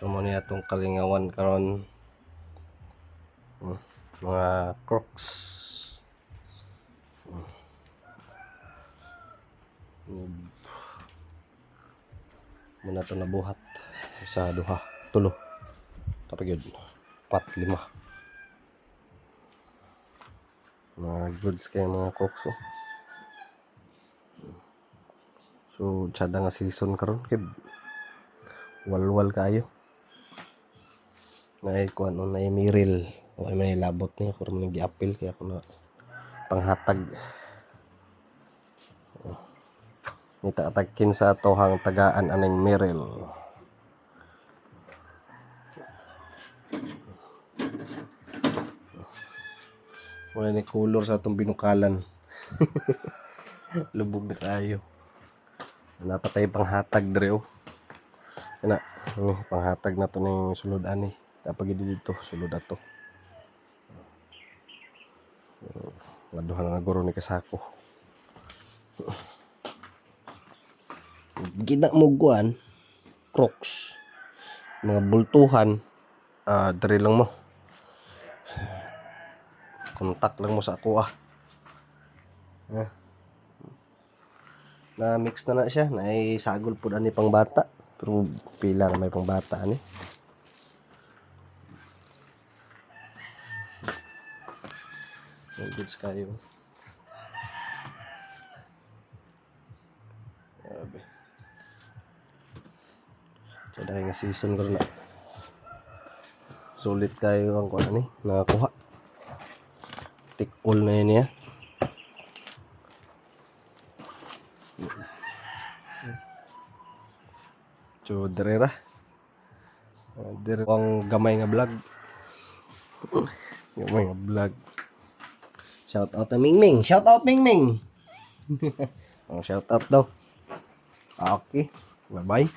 Amo niya itong kalingawan karon. Mga Crocs. Muna ito nabuhat sa duha, tulo. Kapag yun, 4, 5. Mga goods kaya mga Crocs. So, tsada nga season karon kay walwal kayo. Nay kuan on nay miril. O ay may labot niya kung may giapil kaya ako na panghatag. Nitaatagkin sa tohang tagaan aning miril. Wala ni color sa itong binukalan. Lubog na kayo. Napatay panghatag dre oh. Kana, panghatag na to ning sulod ani. Kapag dito sulod ato. Laduhan na guro ni kasako. Gina mo guan Crocs. Mga bultuhan dre lang mo. Kontak lang mo sa ako na mix na siya na sagol po ani pang bata pero pila na may pang bata ani goods kayo grabe so dahil nga season ko na sulit kayo ang kuha ni nakakuha take all na yun niya. So, direra. Ang gamay nga vlog. Gamay nga vlog. Shout out na Mingming. Shout out Mingming. Shout out daw. Okay. Bye-bye.